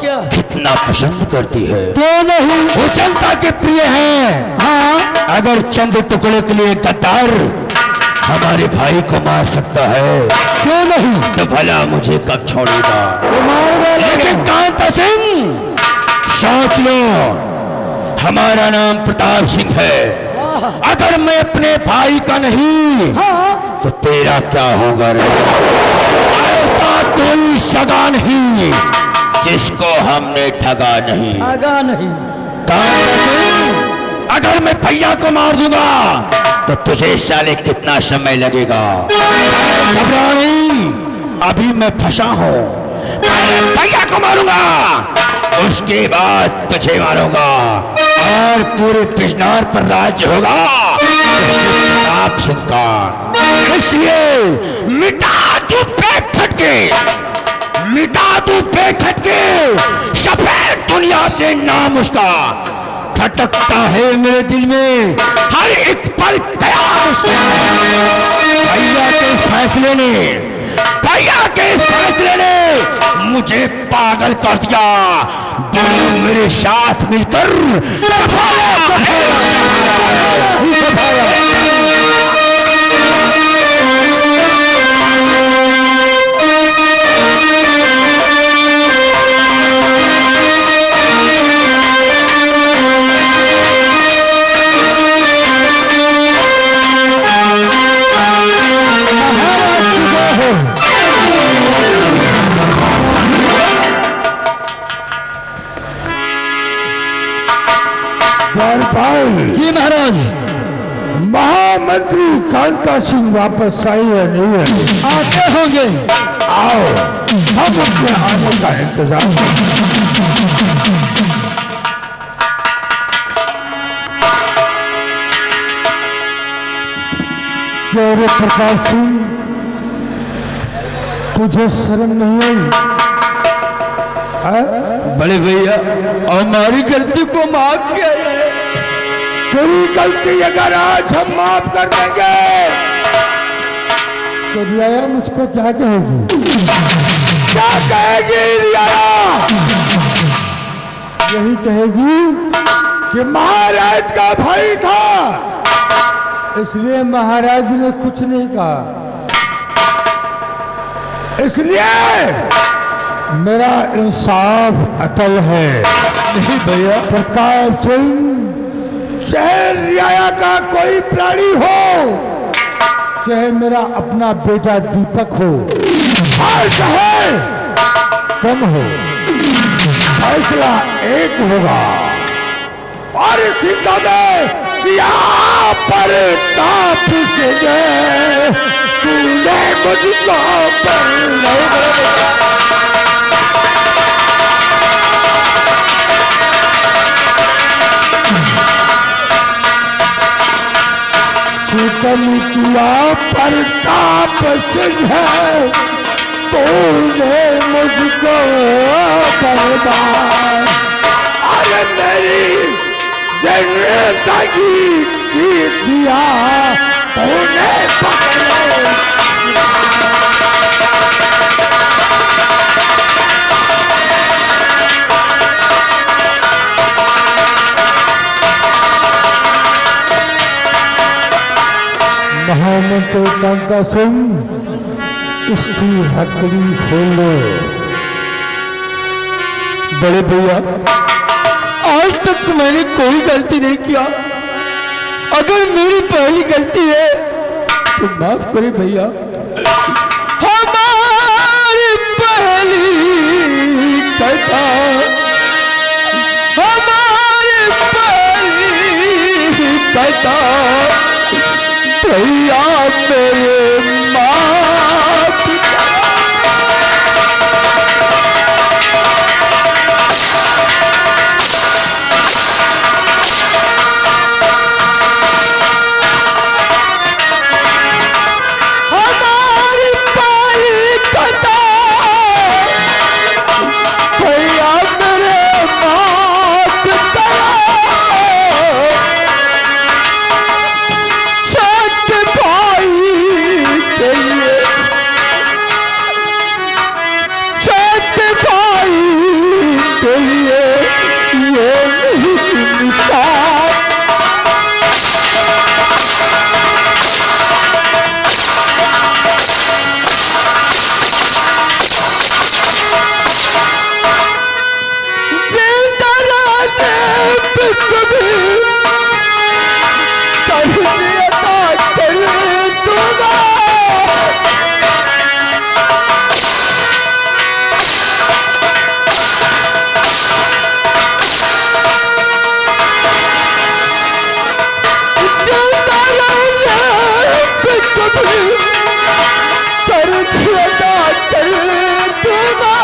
क्या? कितना पसंद करती है। क्यों नहीं? वो जनता के प्रिय है। हाँ, अगर चंद टुकड़े के लिए गद्दार हमारे भाई को मार सकता है, क्यों नहीं? तो भला मुझे कब छोड़ेगा? लेकिन लेकिन कांता सिंह, सोच लो, हमारा नाम प्रताप सिंह है। अगर मैं अपने भाई का नहीं, हाँ, तो तेरा क्या होगा रे? ऐसा कोई सगा नहीं जिसको हमने ठगा नहीं। आगा नहीं। कांता सिंह, अगर मैं भैया को मार दूंगा तो तुझे साले कितना समय लगेगा? घबरा नहीं, अभी मैं फंसा हूं। मैं भैया को मारूंगा, उसके बाद तुझे मारूंगा और पूरे बिजनौर पर राज्य होगा प्रताप सिंह का। इसलिए मिटा तू पेट फटके, मिटा तू पेट फटके, सफेद दुनिया से नाम उसका खटकता है मेरे दिल में हर एक पल कयाम उसका। भैया के इस फैसले ने, भैया के इस फैसले ने मुझे पागल कर दिया। दोनों मेरे साथ मिलकर सफाया है। जी महाराज। महामंत्री कांता सिंह वापस आई है नहीं है? आते होंगे। आओ, हम उनके आने का इंतजार क्यों रे प्रताप सिंह, तुझे शर्म नहीं आई? बड़े भैया, हमारी गलती को माफ किया जाए। तेरी गलती अगर आज हम माफ कर देंगे तो रियाया मुझको क्या कहेगी? क्या कहेगी रियाया? यही कहेगी कि महाराज का भाई था, इसलिए महाराज ने कुछ नहीं कहा। इसलिए मेरा इंसाफ अटल है। नहीं भैया, प्रताप सिंह, चाहे रियाया का कोई प्राणी हो, चाहे मेरा अपना बेटा दीपक हो, और चाहे तुम हो, फैसला एक होगा। और इसी तरह किया पर ताप से तूने मुझको शीतल किया प्रताप सिंह, तूने मुझको बर्बाद। अरे मेरी जिंदगी की दिया तूने पकड़े। महामंत्री कांता सिंह, इसकी हथकड़ी खोल लो। बड़े भैया, आज तक मैंने कोई गलती नहीं किया। अगर मेरी पहली गलती है तो माफ करें भैया। हमारी पहली कथा, हमारी पहली कथा, भैया मेरे माफ। हमारी पहली कथा, भैया मेरे माफ करो। छठ कभी कभी अता कर दूंगा। जिंदा रहने पे कभी कर्ज अदा कर दूंगा।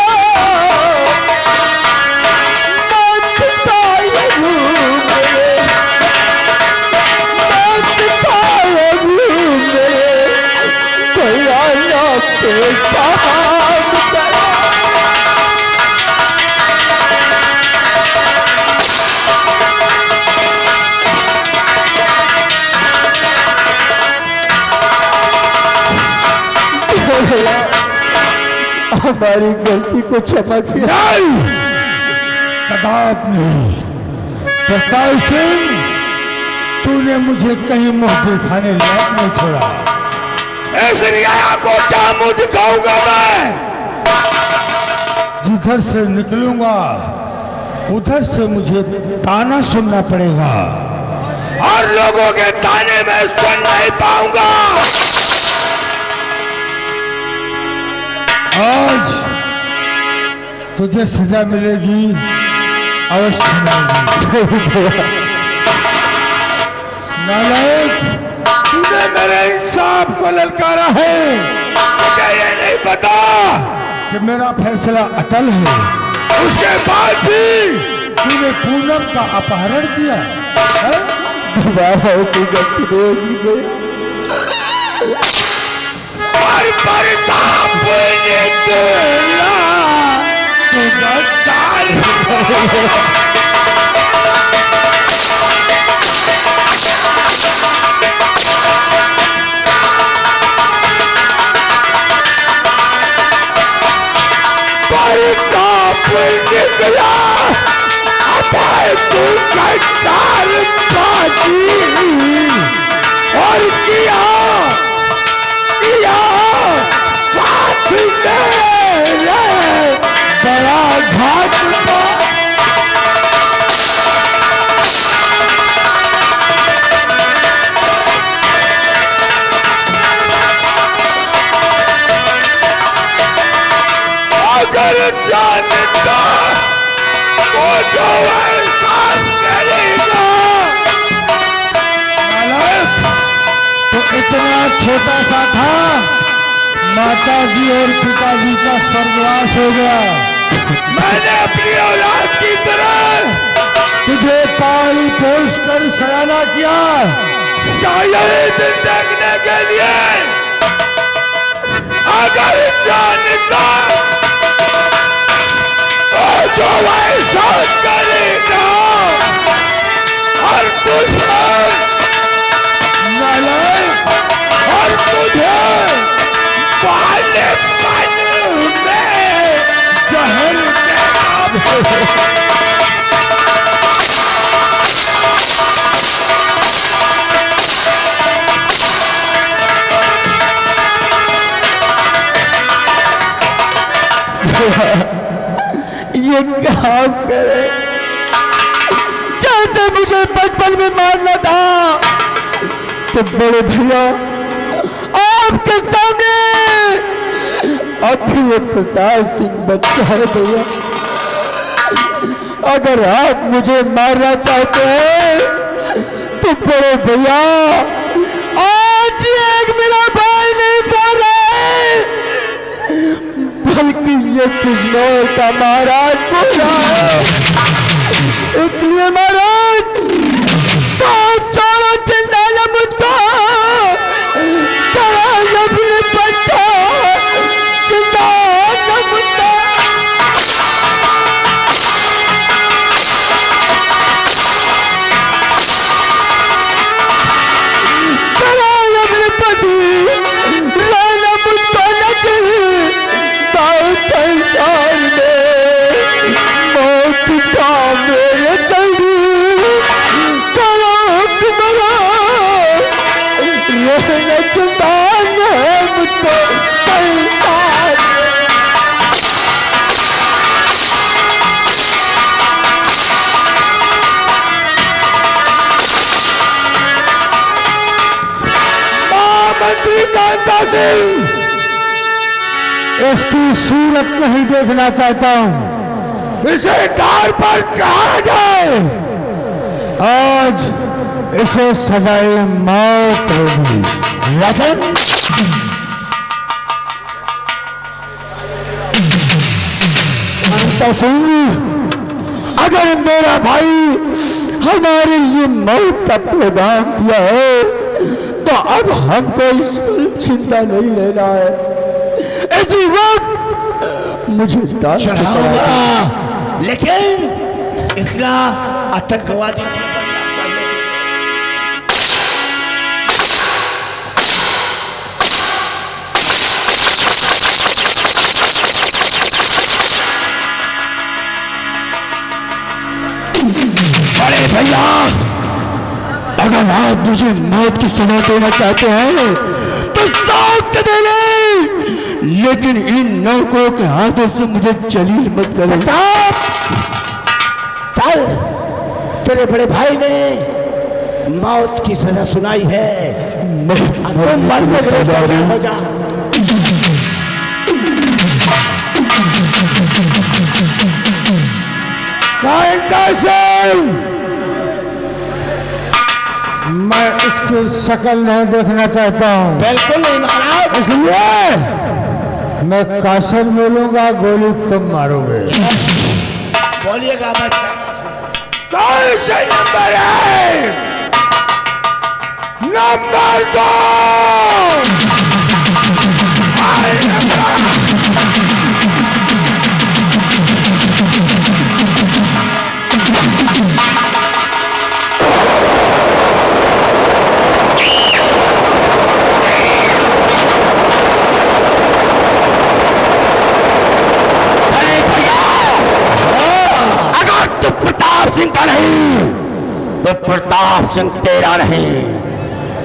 मत पाएगू मेरे, मत पाएगू मेरे, कोई आना के काम करा। हमारी गलती को क्षमा किया। नहीं, कदाप नहीं। प्रताप सिंह, तूने मुझे कहीं मुंह दिखाने लायक नहीं छोड़ा। इस रियाया को क्या मुंह दिखाऊंगा मैं? जिधर से निकलूंगा उधर से मुझे ताना सुनना पड़ेगा। और लोगों के ताने में सुन नहीं पाऊंगा। आज तुझे सजा मिलेगी, अवश्य मिलेगी। नालायक, तूने मेरे इंसाफ को ललकारा है। मुझे ये नहीं पता कि मेरा फैसला अटल है। उसके बाद भी तूने पूनम का अपहरण किया है? दोबारा ऐसी गलती नहीं होगी भैया। और प्रताप निकला तुझे चाल। प्रताप निकला अपाय तू चाल बाजी और किया साथ मेरे बड़ा घाट था। अगर जानता वो जो ऐसा करेगा। नालायक, तो इतना छोटा सा था, माताजी और पिताजी का स्वर्गवास हो गया। मैंने अपनी औलाद की तरह तुझे पाली पोस कर सयाना किया। क्या यही दिन देखने के लिए? अगर जानता वो जो ऐसा करेगा और तुझे नालायक, और तुझे बालेपन में जहर देगा। ये काम करे जैसे मुझे बचपन में मारना था, तो बड़े भैया आपके सामने अभी ये प्रताप सिंह बच्चा है भैया। अगर आप मुझे मारना चाहते हैं तो बड़े भैया आज एक मेरा भाई नहीं बोल रहा है, बल्कि ये बिजनौर का महाराज बोल रहा है। इसलिए महाराज तो चलो चिंता न मुझको, चला अपने बच्चा चिंता न मुझको। चला अपने पति रहना मुझको न चाहिए। संसार में मौत का मेरे जल्दी जानता सिंह, इसकी सूरत नहीं देखना चाहता हूं। इसे डार पर चढ़ाया जाए। आज इसे सजाए मौत होगी। लेकिन जानता सिंह, अगर मेरा भाई हमारे लिए मौत का पैगाम दिया है तो अब हमको इस पर चिंता नहीं रहना है। इसी वक्त मुझे दान चढ़ाऊंगा, लेकिन इतना आतंकवादी नहीं बनना चाहिए। बड़े भैया, अगर आप मुझे मौत की सजा देना चाहते हैं तो साथ दे लें, लेकिन इन नौकों के हाथों से मुझे जलील मत करें। चल, तेरे बड़े भाई ने मौत की सजा सुनाई है, तुम मरने के लिए तैयार हो जा। मैं इसकी शक्ल नहीं देखना चाहता हूँ। बिल्कुल नहीं महाराज। इसलिए मैं कासर बोलूंगा, गोली तुम मारोगे। बोलिएगा मत। कौन से नंबर है? नंबर 2। तो प्रताप सिंह तेरा नहीं,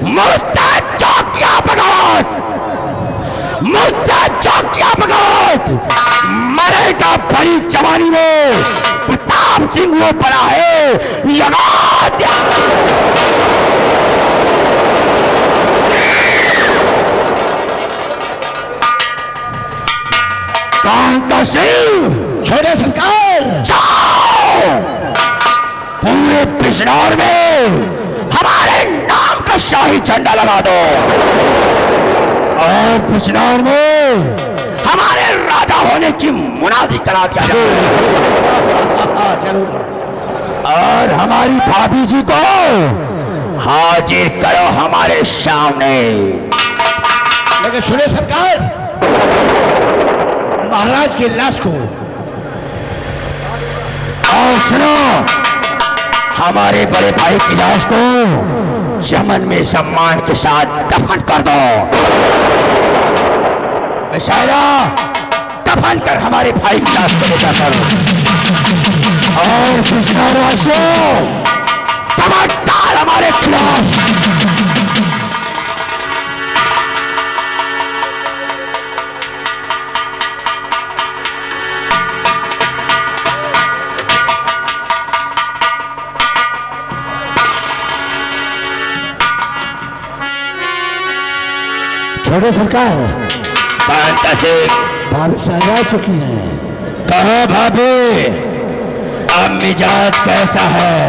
मुझसे चौकिया भगवत, मुझसे चौकिया भगवत मरेगा बड़ी जवानी में। प्रताप सिंह वो बड़ा है, लगा दिया। कांता सिंह, छोटे सरकार, जाओ पूरे बिजनौर में हमारे नाम का शाही झंडा लगा दो और बिजनौर में हमारे राजा होने की मुनादी करा दिया जाए। और हमारी भाभी जी को हाजिर करो हमारे सामने। लेकिन सुने सरकार, महाराज की लाश को और सुनो, हमारे बड़े भाई की लाश को चमन में सम्मान के साथ दफन कर दो। शायरा, दफन कर हमारे भाई की लाश को लेकर करो। और बिजनौरवासियों, खबरदार हमारे खिलाफ। छोटे सरकार, कांता सिंह, भाभी साहब आ चुकी हैं। कहो भाभी, अब मिजाज कैसा है?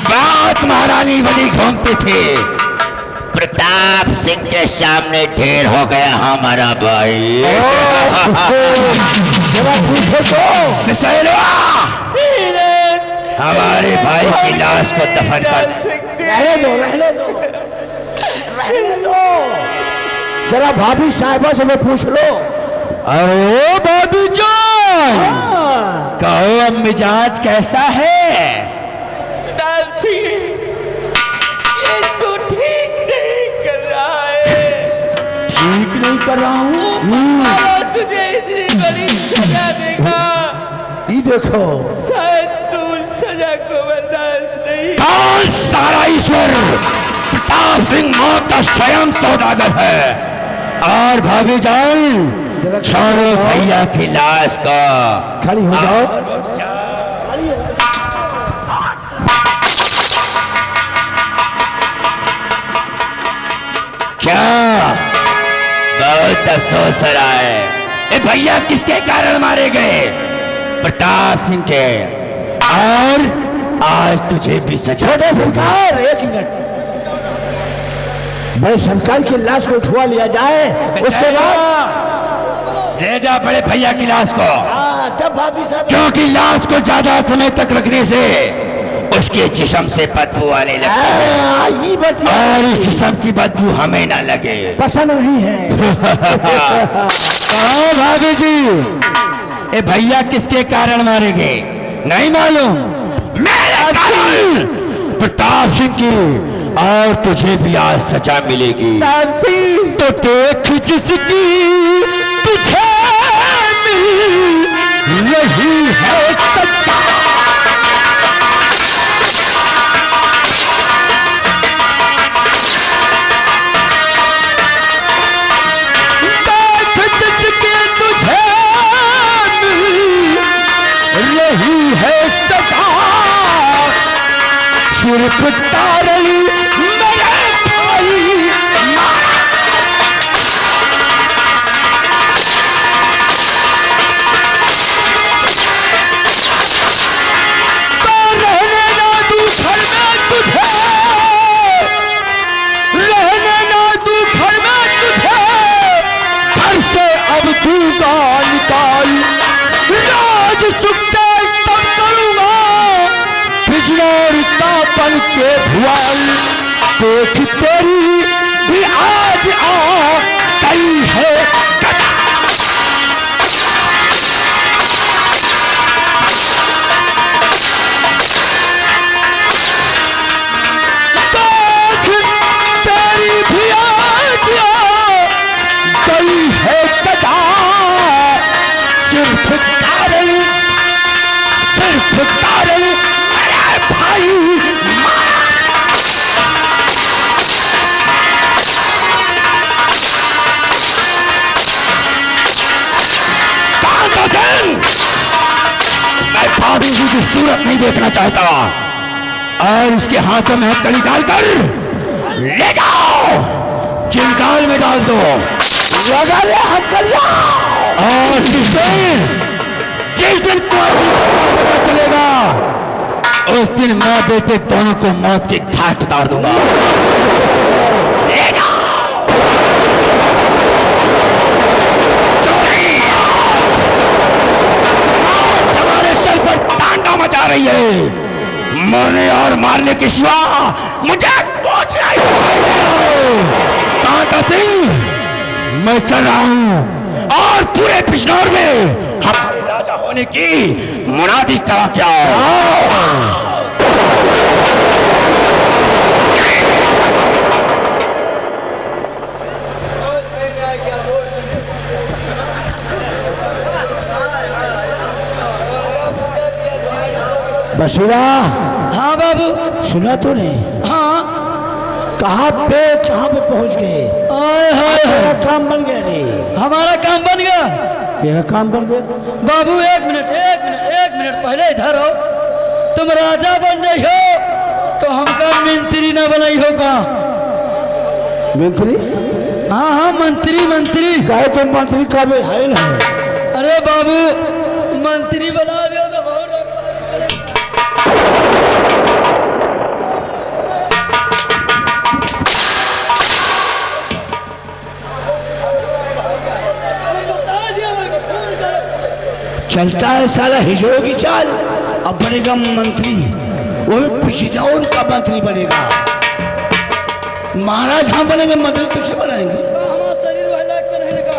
बात महारानी बनी घूमती थी, प्रताप सिंह के सामने ढेर हो गया हमारा भाई। जरा पूछो तो। हमारे भाई की लाश को दफन कर। रहने दो, रहने दो, रहने दो। जरा भाभी साहिबा से मैं पूछ लो। अरे भाभी जान, कहो अब मिजाज कैसा है? ये तो ठीक नहीं कर रहा है। ठीक नहीं कर रहा हूँ। तुझे इतनी बड़ी सजा देगा, ये देखो, शायद तू सजा को बर्दाश्त नहीं। कौन सारा ईश्वर? प्रताप सिंह मौत का स्वयं सौदागर है। और भाभी जान, छोड़ो भैया की लाश का। खड़ी हो जाओ। क्या बहुत अफसोस हो रहा है। ए भैया किसके कारण मारे गए? प्रताप सिंह के। और आज तुझे भी सजा। छोटे सरकार, एक मिनट, बड़े सरकार की लाश को उठवा लिया जाए, उसके बाद ले जा बड़े भैया की लाश को। तब भाभी साहब, क्योंकि लाश को ज्यादा समय तक रखने से उसके जिस्म से बदबू आने लगती है ये बात और इस जिस्म की बदबू हमें ना लगे। पसंद नहीं है। कहो भाभी जी, ए भैया किसके कारण मारे गए? नहीं मालूम? मेरे कारण। प्रताप सिंह की। और तुझे भी आज सजा मिलेगी। तो देख जिसकी तुझे मिली, यही है सच्चा। देख जिसकी तुझे मिली, यही है सजा। सिर्फ तारली मेरे भाई, तो रहने ना तू घर में तुझे, रहने ना तू घर में तुझे, घर से अब दूंगा निकाल। राज सुख से तब करूंगा बिजनौरता बन के भुआल। देख तेरी भी आज आ गई है कदा। देख तेरी भी आज आ गई है कदा। सिर्फ कारण, सिर्फ कारण मेरे भाई। मैं भाभी जी की सूरत नहीं देखना चाहता और इसके हाथों में हथकड़ी डालकर ले जाओ, चिंगाल में डाल दो। लगा ले हथकड़ियां। और जिस दिन कोई पता चलेगा, उस दिन मैं बेटे दोनों को मौत की घाट उतार दूंगा। ले जाओ। हमारे सर पर तांडव मचा रही है। मरने और मारने के सिवा मुझे कुछ नहीं। कांता सिंह, मैं चल रहा हूं और पूरे बिजनौर में हमारे राजा होने की मुनादी करा क्या? बशीरा, हाँ बाबू। सुना तो नहीं? हाँ। कहाँ पे पहुंच गए? आए हाय तेरा काम बन गया रे। हमारा काम बन गया। तेरा काम बन गया। बाबू एक मिनट, एक मिनट, एक मिनट, पहले इधर हो। तुम राजा बन गई हो तो हमका मंत्री न बनाई हो का? मंत्री? हाँ हाँ, मंत्री मंत्री। कहे तो मंत्री का भी है ना। अरे बाबू, मंत्री बना दिया तो बहुत। चलता है साला हिजड़ों की चाल। अब बनेगा मंत्री, वो भी पिछड़ों का मंत्री बनेगा। महाराज हम बनेंगे, मंत्री तुझे बनाएंगे। हमारा शरीर वाला तो नहीं लगा।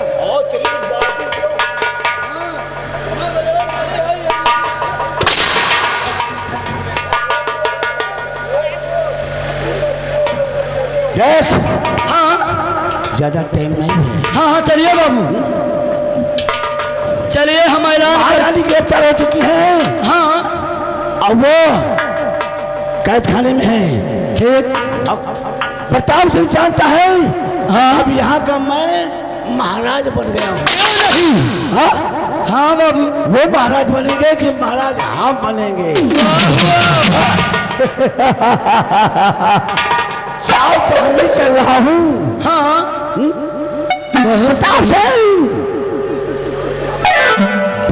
देख, हाँ ज्यादा टाइम नहीं है। हाँ हाँ, चलिए बाबू, चलिए। हम ऐलान महारानी गिरफ्तार हो चुकी है। हाँ, अब वो कैद खाने में है। ठीक। अब प्रताप सिंह जानता है। हाँ, अब यहाँ का मैं महाराज बन गया हूँ। हाँ हाँ बाबू। वो महाराज बनेंगे कि महाराज हम बनेंगे? आज तो मैं चल रहा हूँ। हाँ प्रताप सिंह,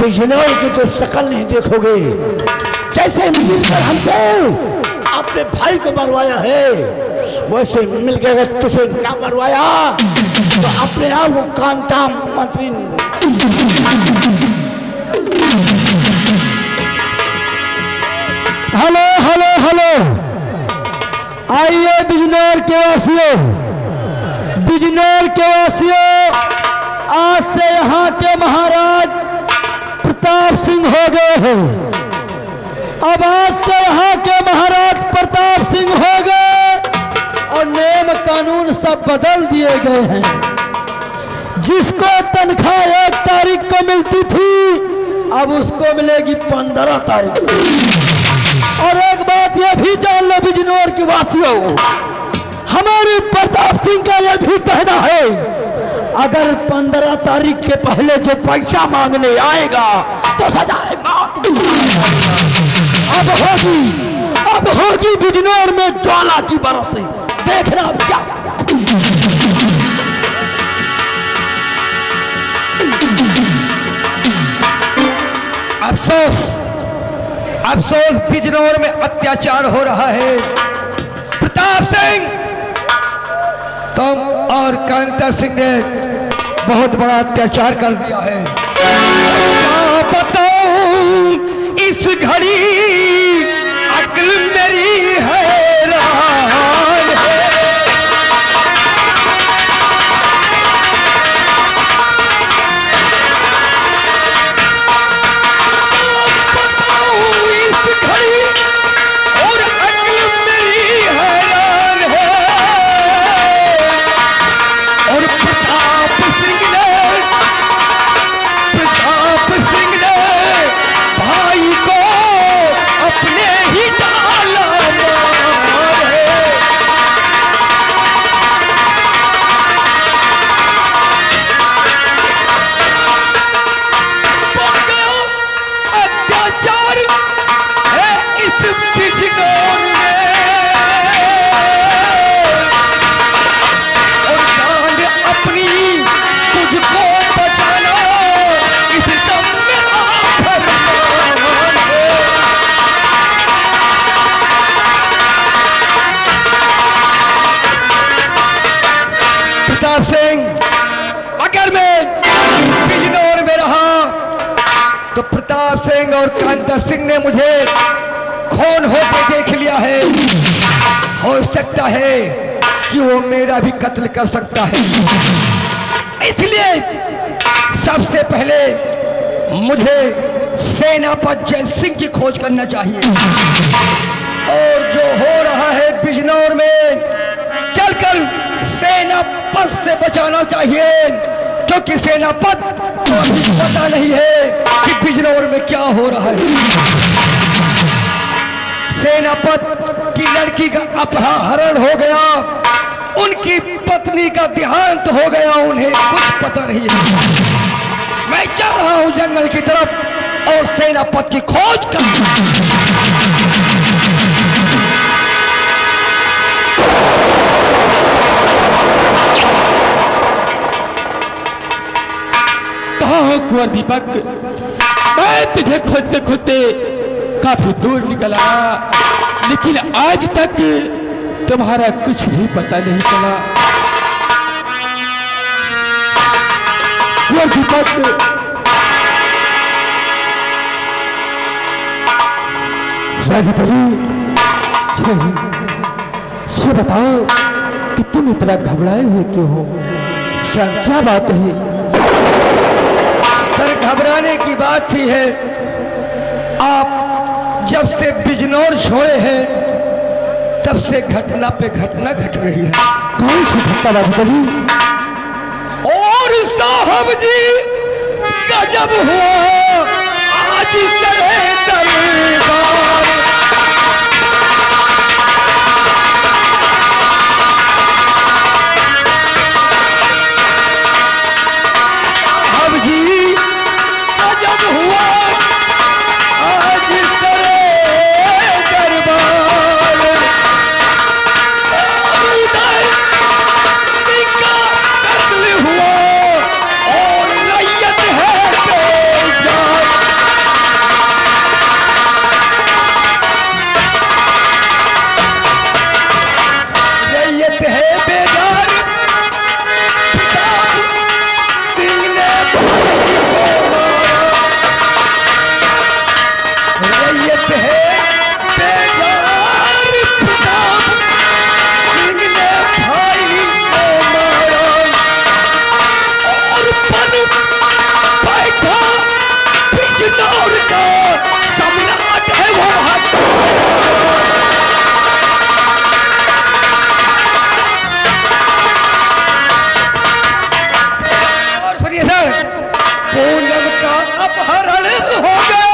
बिजनौर की तो शक्ल नहीं देखोगे, जैसे मिलकर हमसे अपने भाई को मरवाया है, वैसे मिलकर अगर तुझे ना मरवाया तो अपने आप को कांता मंत्री। हेलो हेलो हेलो, आइए बिजनौर के वासियों, बिजनौर के वासियों, आज से यहाँ के महाराज प्रताप सिंह हो गए हैं। अब आज से यहाँ के महाराज प्रताप सिंह हो गए और नियम कानून सब बदल दिए गए हैं। जिसको तनख्वाह 1 तारीख को मिलती थी, अब उसको मिलेगी 15 तारीख को। और एक बात यह भी जान लो बिजनौर के वासियों, हमारे प्रताप सिंह का यह भी कहना है, अगर 15 तारीख के पहले जो पैसा मांगने आएगा तो सजाए मौत। अब होगी बिजनौर में ज्वाला की बरसी, देखना अब क्या। अफसोस बिजनौर में अत्याचार हो रहा है। प्रताप सिंह, तुम और कांता सिंह ने बहुत बड़ा अत्याचार कर दिया है। बताओ इस घड़ी अक्ल मेरी हैरान है। बताओ इस घड़ी और अक्ल मेरी हैरान है। और प्रताप सिंह ने भाई को अपने ही डाला है। अत्याचार है इस बिजनौर में, और जान अपनी तुझको बचाना इस दम में आफत है। प्रताप सिंह, अगर मैं बिजनौर में रहा तो प्रताप सिंह और कांता सिंह ने मुझे खून होते देख लिया है। हो सकता है कि वो मेरा भी कत्ल कर सकता है। इसलिए सबसे पहले मुझे सेनापति जय सिंह की खोज करना चाहिए। और जो हो रहा है बिजनौर में, चलकर सेनापति से बचाना चाहिए, क्योंकि सेनापति को अभी पता नहीं है कि बिजनौर में क्या हो रहा है। सेनापति की लड़की का अपहरण हो गया, उनकी पत्नी का देहांत हो गया, उन्हें कुछ पता नहीं है। मैं चल रहा हूं जंगल की तरफ और सेनापति की खोज कर। कुंवर दीपक, मैं तुझे खोजते खोजते काफी दूर निकला, लेकिन आज तक तुम्हारा कुछ भी पता नहीं चला। कुंवर दीपक, साजिद अली, ये बताओ कि तुम इतना घबराए हुए क्यों हो? सर क्या बात है? सर, घबराने की बात ही है, आप जब से बिजनौर छोड़े हैं तब से घटना पे घटना घट रही है। कौन सी घटना बात करी? और साहब जी, गजब हुआ आज सरे दरबार। साहब जी, गजब हुआ आज सरे दरबार। अपहरण हो गया।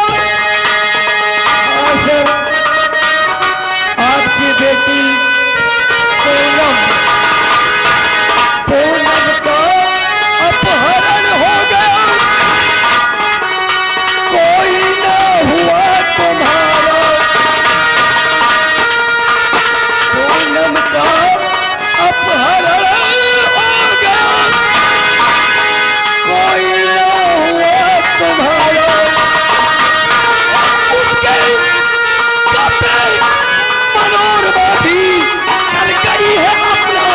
सर, आपकी बेटी पूनम का अपहरण हो गया। कोई ना हुआ तुम्हारा। पूनम का अपहरण हो गया। कोई ना हुआ तुम्हारा। उसके कपड़े मनोरमा भी कर गई है अपना।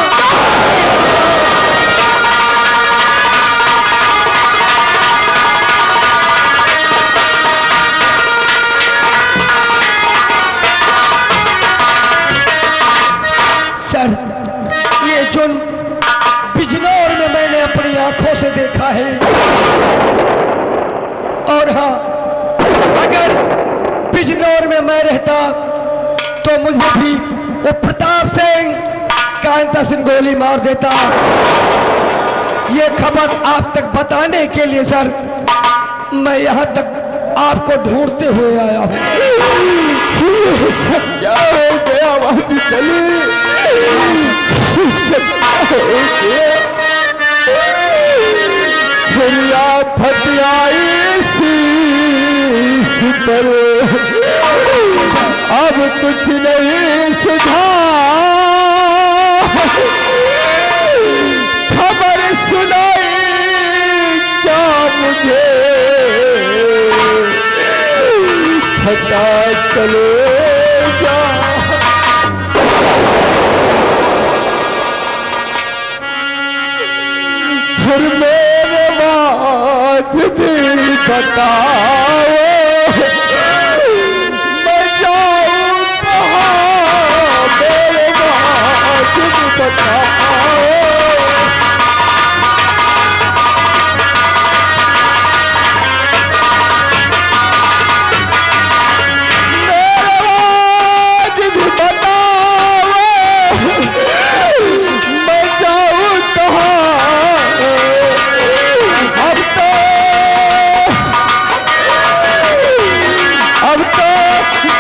सर, ये जो बिजनौर में मैंने अपनी आंखों से देखा है, और हाँ, अगर बिजनौर में मैं रहता तो मुझे भी वो प्रताप सिंह कांता सिंह गोली मार देता। ये खबर आप तक बताने के लिए सर मैं यहाँ तक आपको ढूंढते हुए आया हूँ। ये सब क्या हो गया बाजी चली? ये सब क्या हो गया? फिर आफत आई शीश पर, अब कुछ नहीं सुधा। खबर सुनाई क्या मुझे, पता चले जा। फिर मेरे वाजिब बताओ, मैं जाऊं कहाँ? मेरे वाजिब बताओ।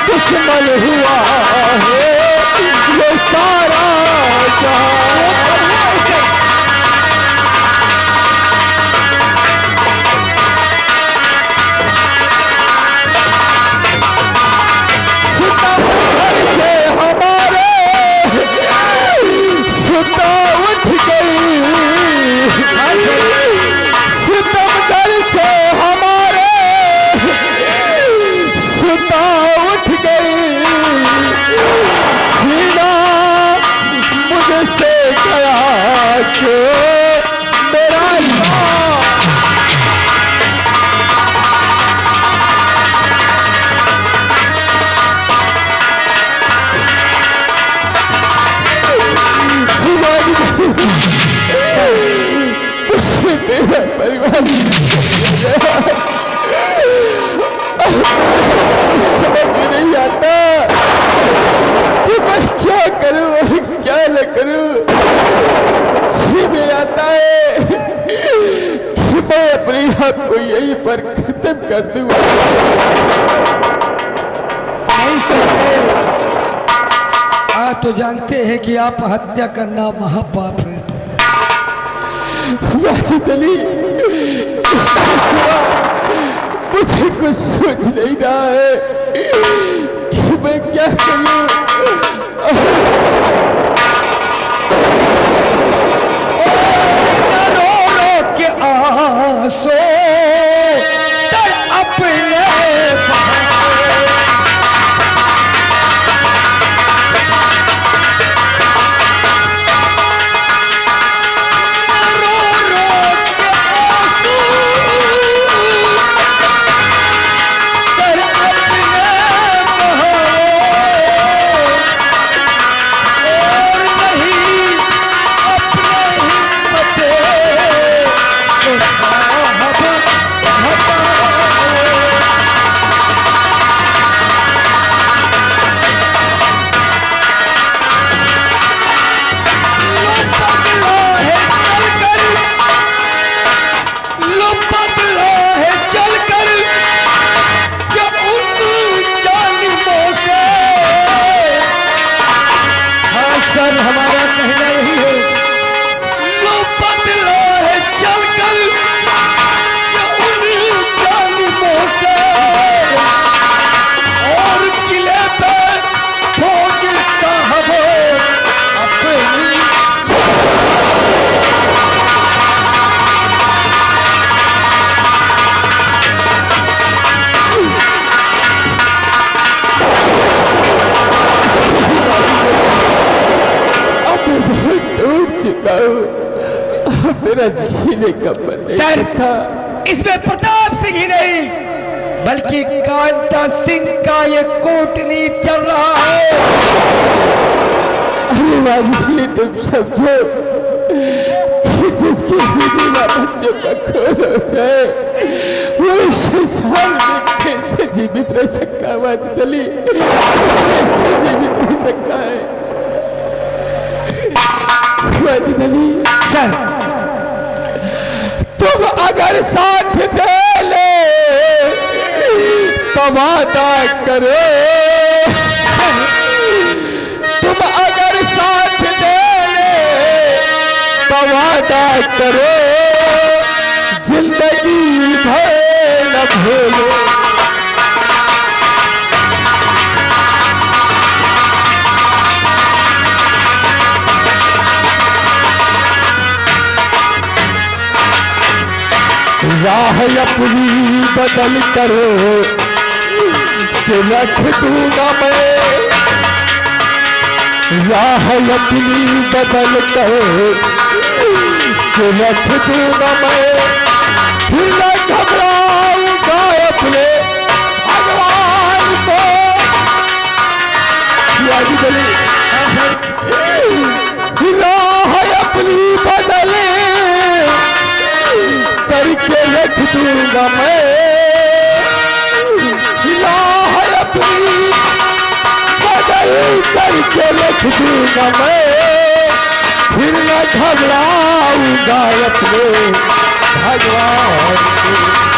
दुश्मन हुआ है ये सारा सितम घर से हमारे सुता उठ गई। सितम घर से हमारे सुता उठ गई। छीना मुझसे गया जो मेरा उससे मेरा परिवार समझ में नहीं आता कि मैं क्या करूं और क्या न करूं। समझ में आता है कि मैं अपने आप को यहीं पर खत्म कर दूं। नहीं सर, आप तो जानते हैं कि आप हत्या करना महापाप है। वाजिद अली, इसके सिवा मुझे कुछ सोच नहीं रहा है कि मैं क्या करूं। रो रो के आंसू सर अपने लगाऊं, मेरा जीने का मन नहीं सर था। इसमें प्रताप सिंह ही नहीं बल्कि कांता सिंह का ये कूटनीति चल रहा है। अरे वाजिद, तुम समझो कि जिसकी विधवा बच्चों का खून हो जाए वो शमशान में कैसे जीवित रह सकता है? वाजिद अली कैसे जीवित रह सकता है? वाजिद अली सर तुम अगर साथ दे ले तो वादा करो, तुम अगर साथ दे ले तो वादा करो, जिंदगी भर न भूलो। राह अपनी बदल करो कि रख दूंगा मैं, राह अपनी बदल करो कि रख दूंगा मैं, फिर न घबराऊंगा अपने भगवान को। राह अपनी बदले करके रख दूंगा मैं, राह अपनी बदल करके रख दूंगा मैं, फिर न घबराऊंगा अपने भगवान को।